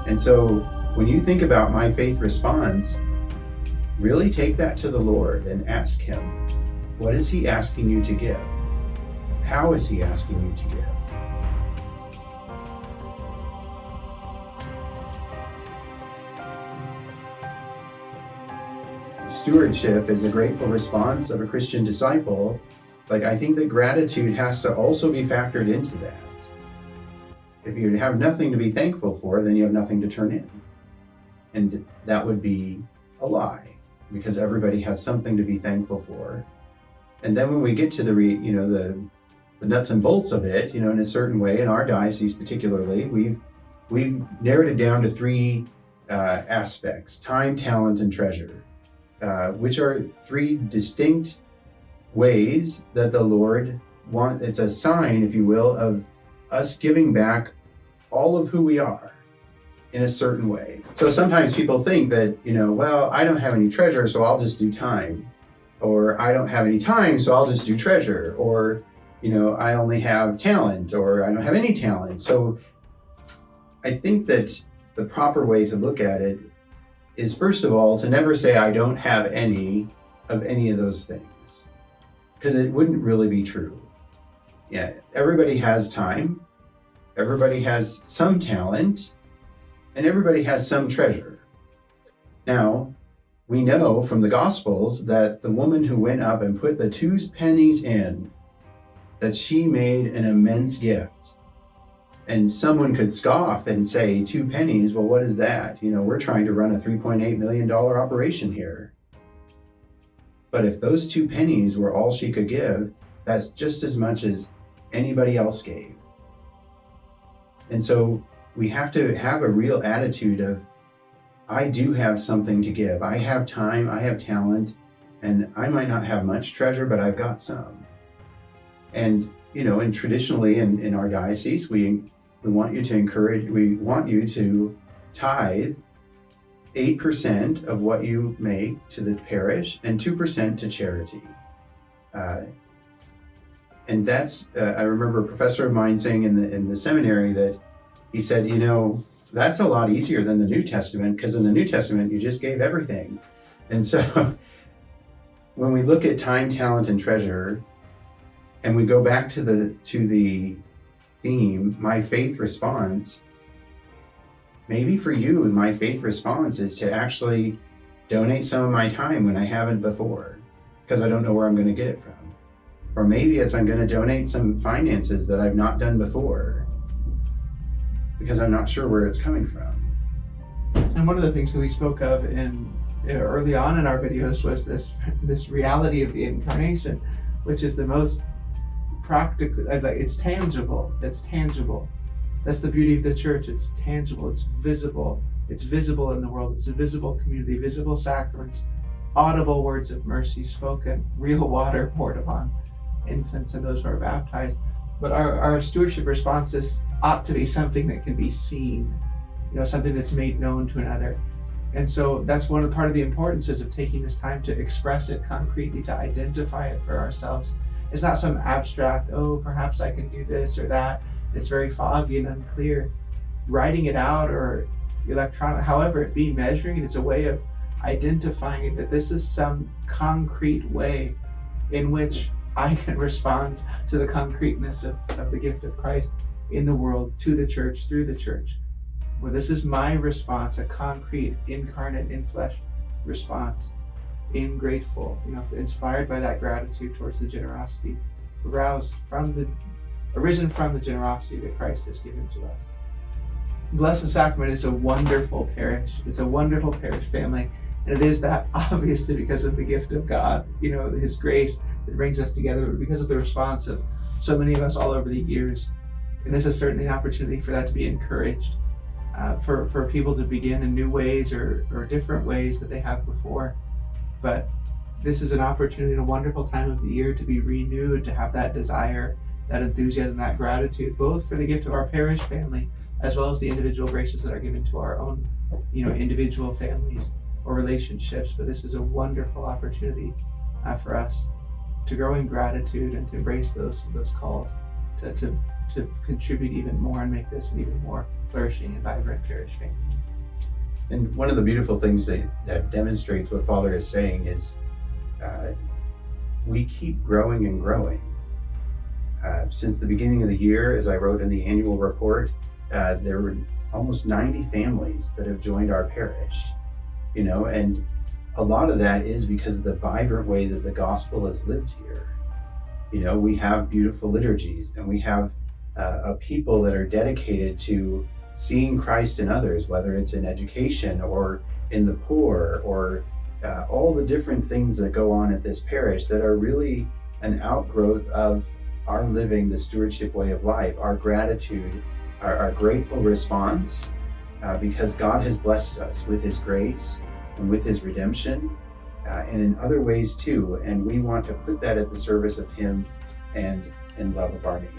And so when you think about my faith response, really take that to the Lord and ask him, what is he asking you to give? How is he asking you to give? Stewardship is a grateful response of a Christian disciple. I think that gratitude has to also be factored into that. If you have nothing to be thankful for, then you have nothing to turn in. And that would be a lie, because everybody has something to be thankful for. And then when we get to the nuts and bolts of it, in a certain way, in our diocese particularly, we've narrowed it down to three aspects: time, talent, and treasure, which are three distinct ways that the Lord wants. It's a sign, if you will, of us giving back all of who we are in a certain way. So sometimes people think that, well, I don't have any treasure, so I'll just do time. Or I don't have any time, so I'll just do treasure. Or, I only have talent, or I don't have any talent. So I think that the proper way to look at it is, first of all, to never say I don't have any of those things, because it wouldn't really be true. Yeah, everybody has time, everybody has some talent, and everybody has some treasure. Now, we know from the Gospels that the woman who went up and put the 2 pennies in, that she made an immense gift. And someone could scoff and say, 2 pennies, well, what is that? We're trying to run a $3.8 million operation here. But if those 2 pennies were all she could give, that's just as much as anybody else gave. And so we have to have a real attitude of, I do have something to give. I have time, I have talent, and I might not have much treasure, but I've got some. And, and traditionally in our diocese, we want you to tithe 8% of what you make to the parish and 2% to charity. And that's, I remember a professor of mine saying in the seminary that he said, that's a lot easier than the New Testament, because in the New Testament, you just gave everything. And so when we look at time, talent, and treasure, and we go back to the theme, my faith response, maybe for you, my faith response is to actually donate some of my time when I haven't before, because I don't know where I'm going to get it from. Or maybe it's I'm going to donate some finances that I've not done before, because I'm not sure where it's coming from. And one of the things that we spoke of early on in our videos was this reality of the incarnation, which is the most practical. It's tangible. It's tangible. That's the beauty of the church. It's tangible. It's visible. It's visible in the world. It's a visible community, visible sacraments, audible words of mercy spoken, real water poured upon infants and those who are baptized. But our stewardship responses ought to be something that can be seen, something that's made known to another. And so that's part of the importances of taking this time to express it concretely, to identify it for ourselves. It's not some abstract, perhaps I can do this or that. It's very foggy and unclear. Writing it out or electronic, however it be, measuring it is a way of identifying it, that this is some concrete way in which I can respond to the concreteness of the gift of Christ in the world, to the church, through the church. Well, this is my response, a concrete, incarnate, in flesh response, grateful, inspired by that gratitude towards the generosity, arisen from the generosity that Christ has given to us. Blessed Sacrament is a wonderful parish. It's a wonderful parish family. And it is that obviously because of the gift of God, His grace that brings us together, but because of the response of so many of us all over the years. And this is certainly an opportunity for that to be encouraged, for people to begin in new ways or different ways that they have before. But this is an opportunity, a wonderful time of the year to be renewed, to have that desire, that enthusiasm, that gratitude, both for the gift of our parish family, as well as the individual graces that are given to our own, individual families or relationships. But this is a wonderful opportunity for us to grow in gratitude and to embrace those calls to contribute even more and make this an even more flourishing and vibrant parish family. And one of the beautiful things that demonstrates what Father is saying is we keep growing and growing. Since the beginning of the year, as I wrote in the annual report, there were almost 90 families that have joined our parish, and a lot of that is because of the vibrant way that the gospel is lived here. We have beautiful liturgies, and we have a people that are dedicated to seeing Christ in others, whether it's in education or in the poor or all the different things that go on at this parish that are really an outgrowth of our living the stewardship way of life, our gratitude, our grateful response, because God has blessed us with His grace and with His redemption, and in other ways too, and we want to put that at the service of Him and in love of our neighbor.